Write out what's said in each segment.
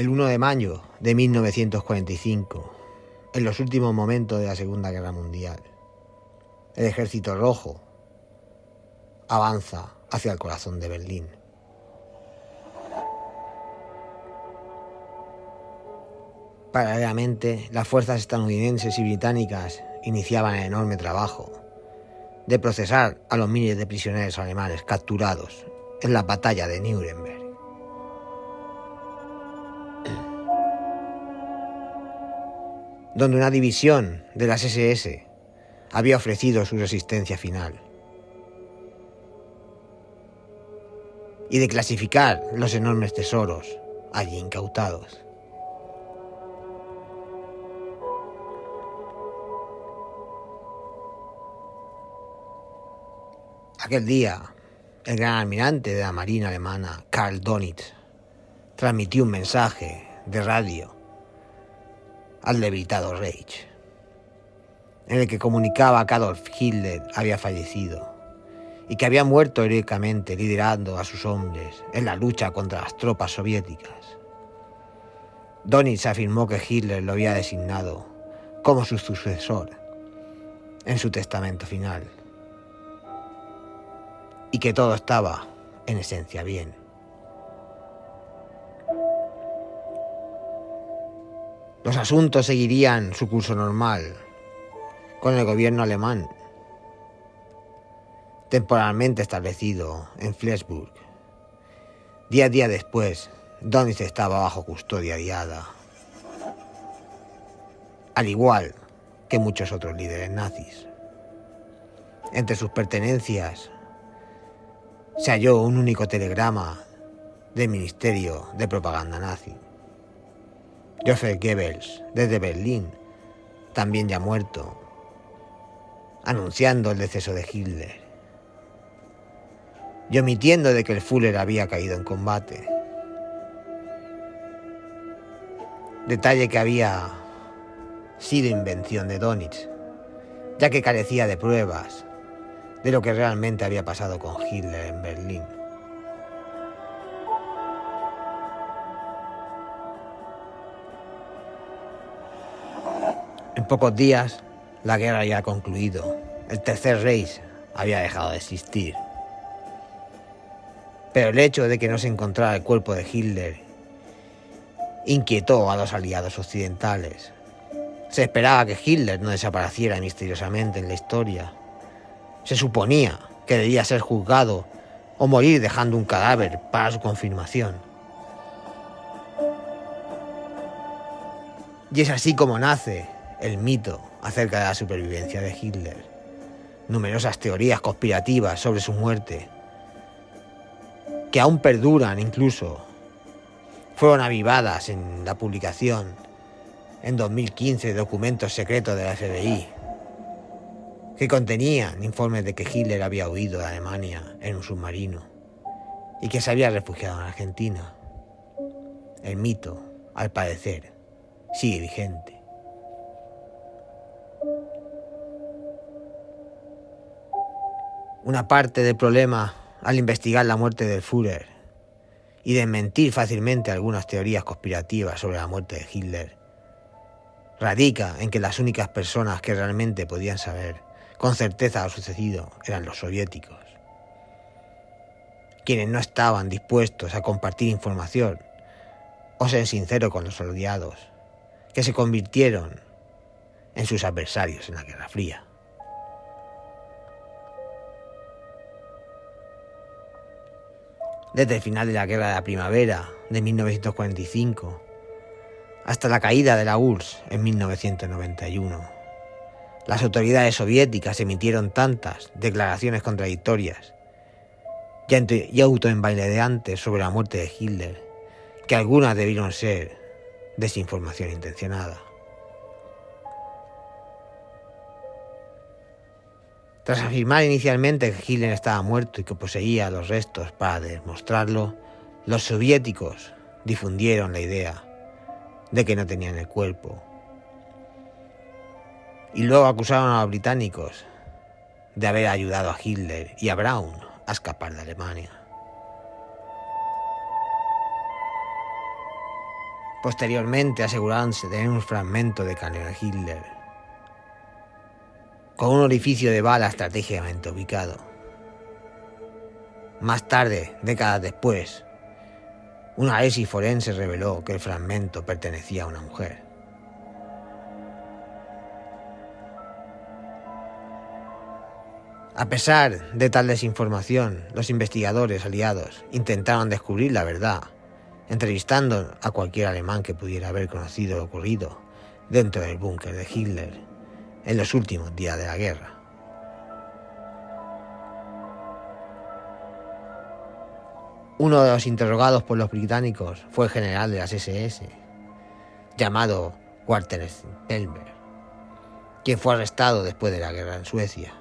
El 1 de mayo de 1945, en los últimos momentos de la Segunda Guerra Mundial, el Ejército Rojo avanza hacia el corazón de Berlín. Paralelamente, las fuerzas estadounidenses y británicas iniciaban el enorme trabajo de procesar a los miles de prisioneros alemanes capturados en la batalla de Nuremberg. Donde una división de las SS había ofrecido su resistencia final, y de clasificar los enormes tesoros allí incautados. Aquel día, el gran almirante de la Marina alemana, Karl Dönitz, transmitió un mensaje de radio al debilitado Reich, en el que comunicaba que Adolf Hitler había fallecido y que había muerto heroicamente liderando a sus hombres en la lucha contra las tropas soviéticas. Dönitz afirmó que Hitler lo había designado como su sucesor en su testamento final y que todo estaba, en esencia, bien. Los asuntos seguirían su curso normal, con el gobierno alemán temporalmente establecido en Flensburg. 10 días después, Dönitz estaba bajo custodia guiada, al igual que muchos otros líderes nazis. Entre sus pertenencias se halló un único telegrama del Ministerio de Propaganda nazi. Joseph Goebbels, desde Berlín, también ya muerto, anunciando el deceso de Hitler y omitiendo de que el Führer había caído en combate. Detalle que había sido invención de Dönitz, ya que carecía de pruebas de lo que realmente había pasado con Hitler en Berlín. En pocos días, la guerra había concluido. El Tercer Reich había dejado de existir. Pero el hecho de que no se encontrara el cuerpo de Hitler inquietó a los aliados occidentales. Se esperaba que Hitler no desapareciera misteriosamente en la historia. Se suponía que debía ser juzgado o morir dejando un cadáver para su confirmación. Y es así como nace el mito acerca de la supervivencia de Hitler. Numerosas teorías conspirativas sobre su muerte, que aún perduran incluso, fueron avivadas en la publicación en 2015 de documentos secretos de la FBI, que contenían informes de que Hitler había huido de Alemania en un submarino y que se había refugiado en Argentina. El mito, al parecer, sigue vigente. Una parte del problema al investigar la muerte del Führer y desmentir fácilmente algunas teorías conspirativas sobre la muerte de Hitler radica en que las únicas personas que realmente podían saber con certeza lo sucedido eran los soviéticos, quienes no estaban dispuestos a compartir información o ser sinceros con los aliados, que se convirtieron en sus adversarios en la Guerra Fría. Desde el final de la Guerra de la Primavera de 1945 hasta la caída de la URSS en 1991, las autoridades soviéticas emitieron tantas declaraciones contradictorias y autoenvalidantes sobre la muerte de Hitler que algunas debieron ser desinformación intencionada. Tras afirmar inicialmente que Hitler estaba muerto y que poseía los restos para demostrarlo, los soviéticos difundieron la idea de que no tenían el cuerpo. Y luego acusaron a los británicos de haber ayudado a Hitler y a Braun a escapar de Alemania. Posteriormente asegurándose de tener un fragmento de cráneo de Hitler, con un orificio de bala estratégicamente ubicado. Más tarde, décadas después, un análisis forense reveló que el fragmento pertenecía a una mujer. A pesar de tal desinformación, los investigadores aliados intentaron descubrir la verdad, entrevistando a cualquier alemán que pudiera haber conocido lo ocurrido dentro del búnker de Hitler en los últimos días de la guerra. Uno de los interrogados por los británicos fue el general de las SS, llamado Walter Spellberg, quien fue arrestado después de la guerra en Suecia.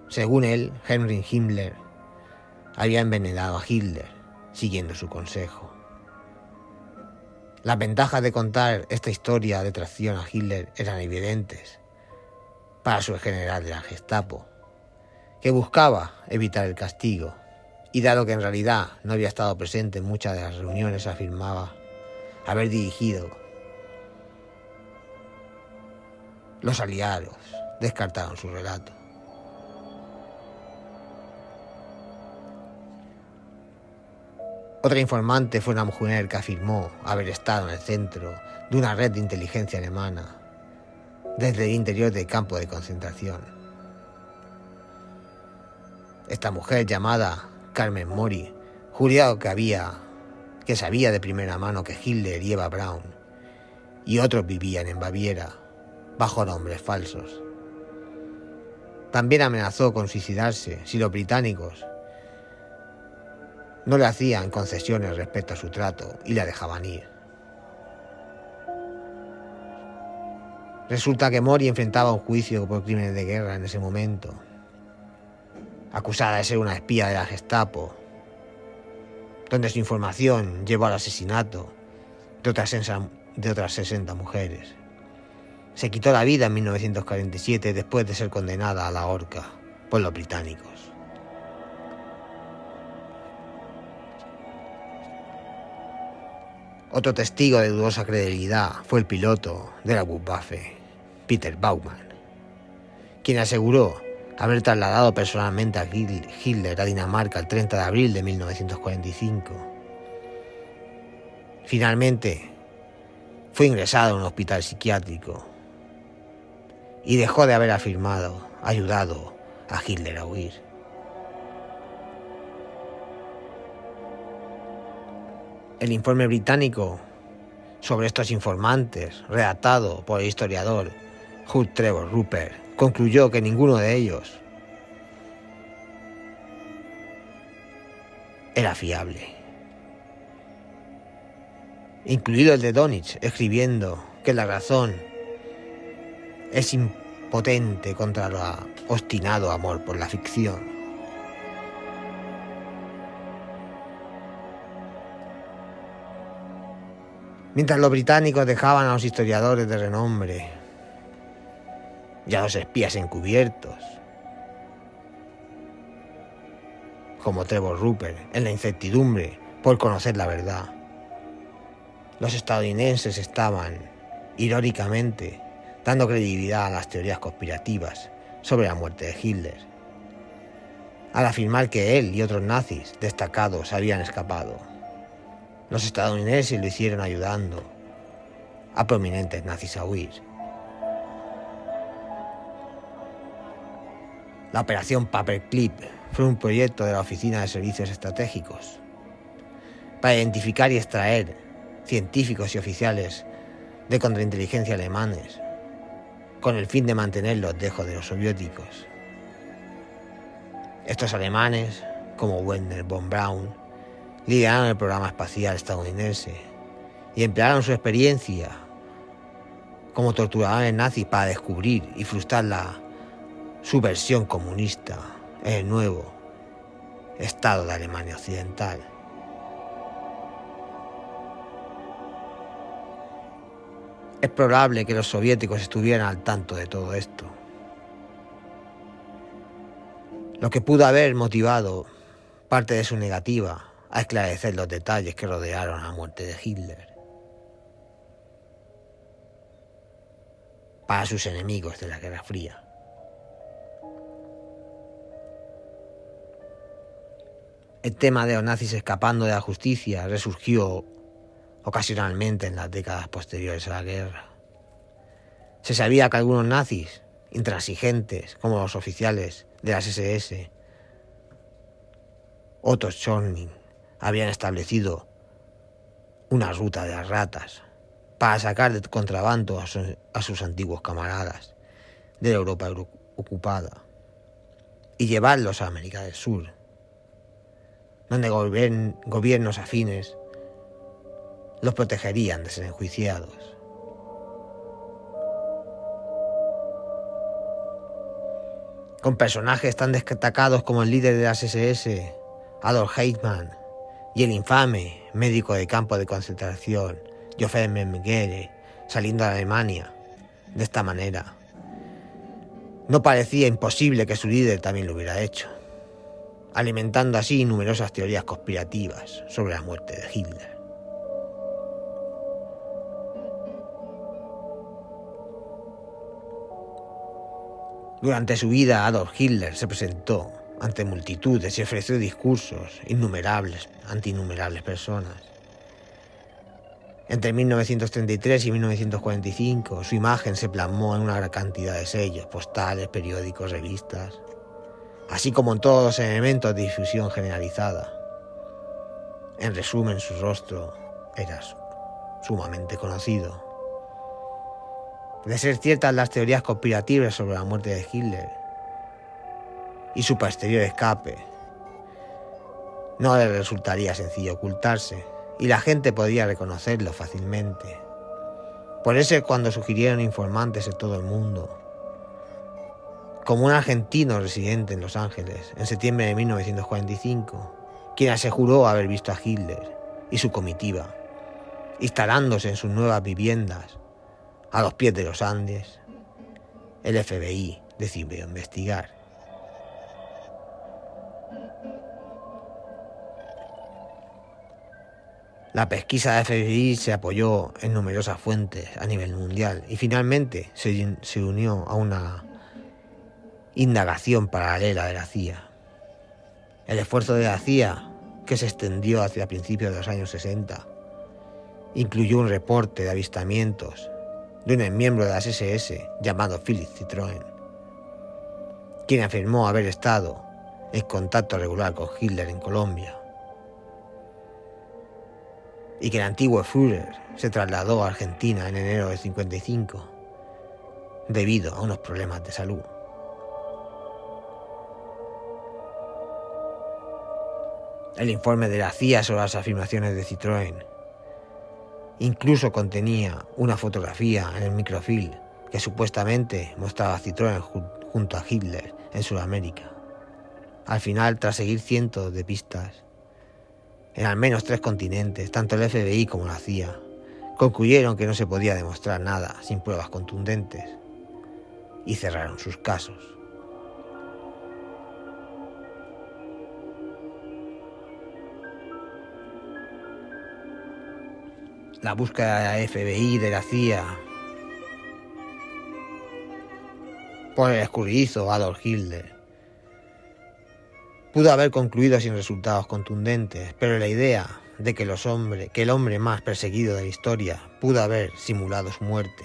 Según él, Heinrich Himmler había envenenado a Hitler, siguiendo su consejo. Las ventajas de contar esta historia de traición a Hitler eran evidentes para su general de la Gestapo, que buscaba evitar el castigo, y dado que en realidad no había estado presente en muchas de las reuniones, afirmaba haber dirigido. Los aliados descartaron su relato. Otra informante fue una mujer que afirmó haber estado en el centro de una red de inteligencia alemana desde el interior del campo de concentración. Esta mujer, llamada Carmen Mori, juró que sabía de primera mano que Hitler y Eva Braun y otros vivían en Baviera bajo nombres falsos. También amenazó con suicidarse si los británicos no le hacían concesiones respecto a su trato y la dejaban ir. Resulta que Mori enfrentaba un juicio por crímenes de guerra en ese momento, acusada de ser una espía de la Gestapo, donde su información llevó al asesinato de otras 60 mujeres. Se quitó la vida en 1947 después de ser condenada a la horca por los británicos. Otro testigo de dudosa credibilidad fue el piloto de la Luftwaffe, Peter Baumann, quien aseguró haber trasladado personalmente a Hitler a Dinamarca el 30 de abril de 1945. Finalmente, fue ingresado en un hospital psiquiátrico y dejó de haber ayudado a Hitler a huir. El informe británico sobre estos informantes, redactado por el historiador Hugh Trevor Rupert, concluyó que ninguno de ellos era fiable, incluido el de Dönitz, escribiendo que la razón es impotente contra el obstinado amor por la ficción. Mientras los británicos dejaban a los historiadores de renombre y a los espías encubiertos, como Trevor Rupert, en la incertidumbre por conocer la verdad, los estadounidenses estaban, irónicamente, dando credibilidad a las teorías conspirativas sobre la muerte de Hitler, al afirmar que él y otros nazis destacados habían escapado. Los estadounidenses lo hicieron ayudando a prominentes nazis a huir. La operación Paperclip fue un proyecto de la Oficina de Servicios Estratégicos para identificar y extraer científicos y oficiales de contrainteligencia alemanes con el fin de mantenerlos lejos de los soviéticos. Estos alemanes, como Wernher von Braun, lideraron el programa espacial estadounidense y emplearon su experiencia como torturadores nazis para descubrir y frustrar la subversión comunista en el nuevo Estado de Alemania Occidental. Es probable que los soviéticos estuvieran al tanto de todo esto, lo que pudo haber motivado parte de su negativa a esclarecer los detalles que rodearon a la muerte de Hitler. Para sus enemigos de la Guerra Fría. El tema de los nazis escapando de la justicia resurgió ocasionalmente en las décadas posteriores a la guerra. Se sabía que algunos nazis, intransigentes como los oficiales de las SS, Otto Schörning, habían establecido una ruta de las ratas para sacar de contrabando a sus antiguos camaradas de la Europa ocupada y llevarlos a América del Sur, donde gobiernos afines los protegerían de ser enjuiciados. Con personajes tan destacados como el líder de las SS, Adolf Eichmann, y el infame médico de campo de concentración, Josef Mengele, saliendo de Alemania de esta manera, no parecía imposible que su líder también lo hubiera hecho, alimentando así numerosas teorías conspirativas sobre la muerte de Hitler. Durante su vida, Adolf Hitler se presentó ante multitudes y ofreció discursos ante innumerables personas. Entre 1933 y 1945, su imagen se plasmó en una gran cantidad de sellos, postales, periódicos, revistas, así como en todos los elementos de difusión generalizada. En resumen, su rostro era sumamente conocido. De ser ciertas las teorías conspirativas sobre la muerte de Hitler y su posterior escape, no le resultaría sencillo ocultarse y la gente podría reconocerlo fácilmente. Por eso, cuando sugirieron informantes en todo el mundo, como un argentino residente en Los Ángeles en septiembre de 1945, quien aseguró haber visto a Hitler y su comitiva instalándose en sus nuevas viviendas a los pies de los Andes, el FBI decidió investigar. La pesquisa de FBI se apoyó en numerosas fuentes a nivel mundial y finalmente se unió a una indagación paralela de la CIA. El esfuerzo de la CIA, que se extendió hacia principios de los años 60, incluyó un reporte de avistamientos de un miembro de las SS llamado Philipp Citroën, quien afirmó haber estado en contacto regular con Hitler en Colombia, y que el antiguo Führer se trasladó a Argentina en enero de 55 debido a unos problemas de salud. El informe de la CIA sobre las afirmaciones de Citroën incluso contenía una fotografía en el microfilm que supuestamente mostraba a Citroën junto a Hitler en Sudamérica. Al final, tras seguir cientos de pistas en al menos 3 continentes, tanto el FBI como la CIA concluyeron que no se podía demostrar nada sin pruebas contundentes y cerraron sus casos. La búsqueda de la FBI y de la CIA por el escurridizo Adolf Hitler pudo haber concluido sin resultados contundentes, pero la idea de que el hombre más perseguido de la historia pudo haber simulado su muerte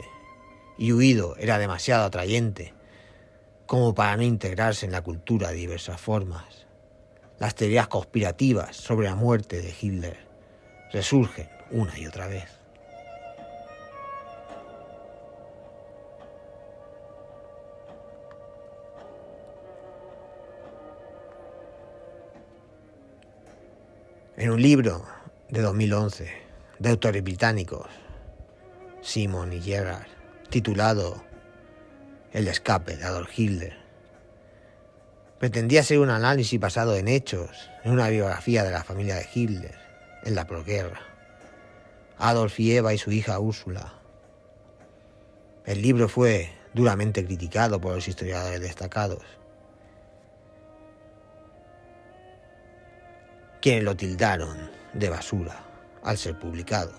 y huido era demasiado atrayente como para no integrarse en la cultura de diversas formas. Las teorías conspirativas sobre la muerte de Hitler resurgen una y otra vez. En un libro de 2011 de autores británicos, Simon y Gerard, titulado El escape de Adolf Hitler, pretendía ser un análisis basado en hechos, en una biografía de la familia de Hitler en la posguerra, Adolf y Eva y su hija Úrsula. El libro fue duramente criticado por los historiadores destacados, quienes lo tildaron de basura al ser publicado.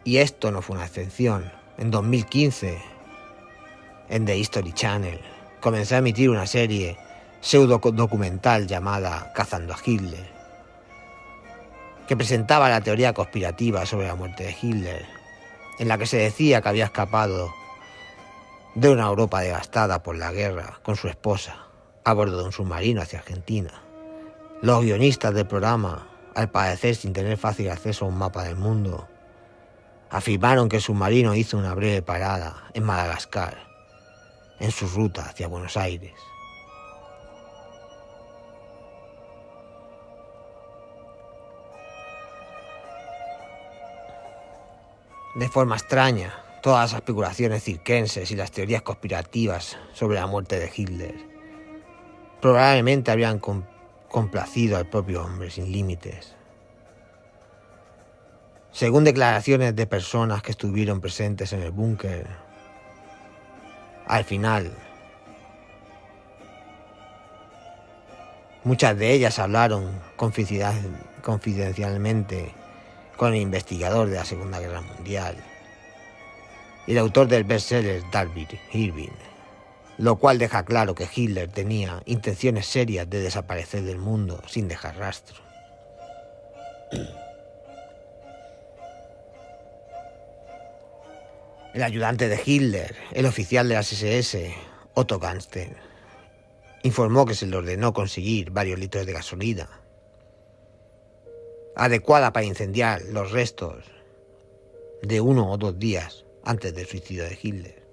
Y esto no fue una excepción. En 2015, en The History Channel, comenzó a emitir una serie pseudo-documental llamada Cazando a Hitler, que presentaba la teoría conspirativa sobre la muerte de Hitler, en la que se decía que había escapado de una Europa devastada por la guerra con su esposa a bordo de un submarino hacia Argentina. Los guionistas del programa, al parecer sin tener fácil acceso a un mapa del mundo, afirmaron que el submarino hizo una breve parada en Madagascar, en su ruta hacia Buenos Aires. De forma extraña, todas las especulaciones circenses y las teorías conspirativas sobre la muerte de Hitler probablemente habrían complacido al propio hombre sin límites. Según declaraciones de personas que estuvieron presentes en el búnker, al final, muchas de ellas hablaron confidencialmente con el investigador de la Segunda Guerra Mundial y el autor del bestseller David Irving, lo cual deja claro que Hitler tenía intenciones serias de desaparecer del mundo sin dejar rastro. El ayudante de Hitler, el oficial de las SS, Otto Ganstein, informó que se le ordenó conseguir varios litros de gasolina adecuada para incendiar los restos de 1 o 2 días antes del suicidio de Hitler.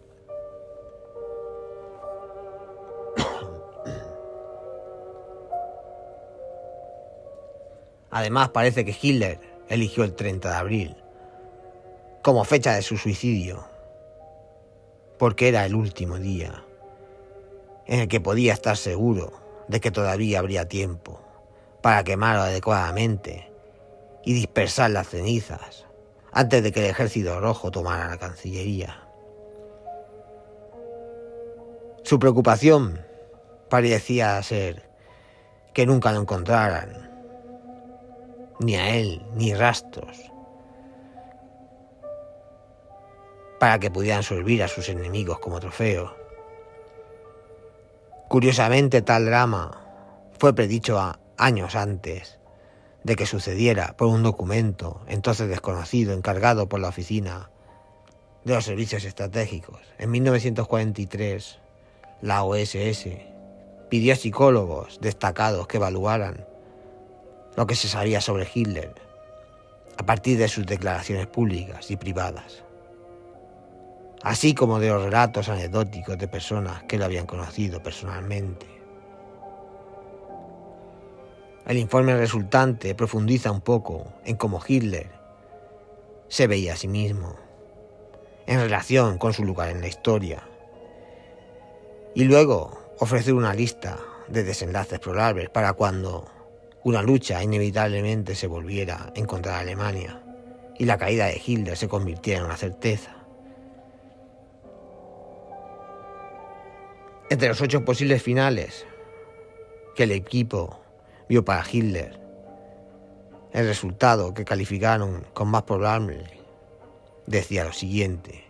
Además, parece que Hitler eligió el 30 de abril como fecha de su suicidio, porque era el último día en el que podía estar seguro de que todavía habría tiempo para quemarlo adecuadamente y dispersar las cenizas antes de que el Ejército Rojo tomara la Cancillería. Su preocupación parecía ser que nunca lo encontraran, ni a él ni rastros, para que pudieran servir a sus enemigos como trofeo. Curiosamente, tal drama fue predicho años antes de que sucediera por un documento entonces desconocido encargado por la Oficina de los Servicios Estratégicos. En 1943, la OSS pidió a psicólogos destacados que evaluaran lo que se sabía sobre Hitler a partir de sus declaraciones públicas y privadas, así como de los relatos anecdóticos de personas que lo habían conocido personalmente. El informe resultante profundiza un poco en cómo Hitler se veía a sí mismo en relación con su lugar en la historia, y luego ofrece una lista de desenlaces probables para cuando una lucha inevitablemente se volviera en contra de Alemania y la caída de Hitler se convirtiera en una certeza. Entre los 8 posibles finales que el equipo vio para Hitler, el resultado que calificaron con más probable decía lo siguiente: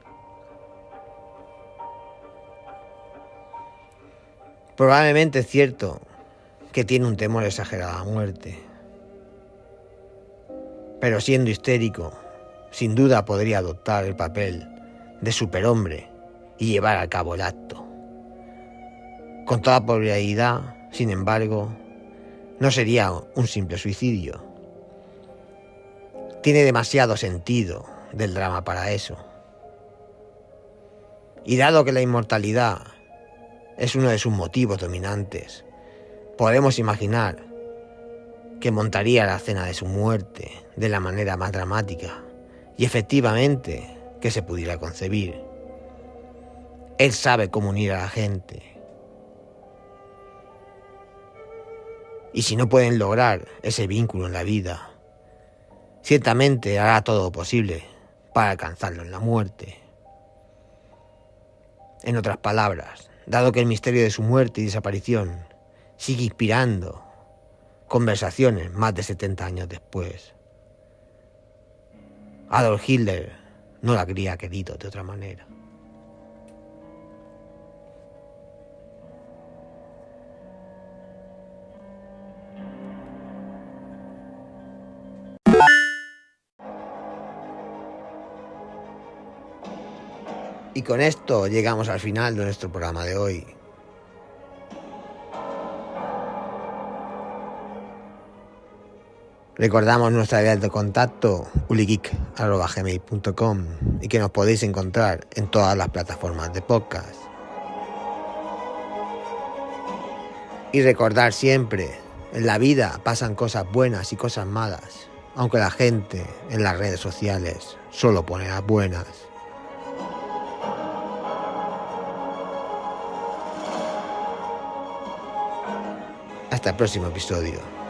probablemente es cierto que tiene un temor exagerado a la muerte, pero siendo histérico, sin duda podría adoptar el papel de superhombre y llevar a cabo el acto. Con toda probabilidad, sin embargo, no sería un simple suicidio. Tiene demasiado sentido del drama para eso. Y dado que la inmortalidad es uno de sus motivos dominantes, podemos imaginar que montaría la escena de su muerte de la manera más dramática y efectivamente que se pudiera concebir. Él sabe cómo unir a la gente. Y si no pueden lograr ese vínculo en la vida, ciertamente hará todo lo posible para alcanzarlo en la muerte. En otras palabras, dado que el misterio de su muerte y desaparición sigue inspirando conversaciones más de 70 años después. Adolf Hitler no la habría querido de otra manera. Y con esto llegamos al final de nuestro programa de hoy. Recordamos nuestra vía de contacto uligeek@gmail.com y que nos podéis encontrar en todas las plataformas de podcast. Y recordar siempre, en la vida pasan cosas buenas y cosas malas, aunque la gente en las redes sociales solo pone las buenas. Hasta el próximo episodio.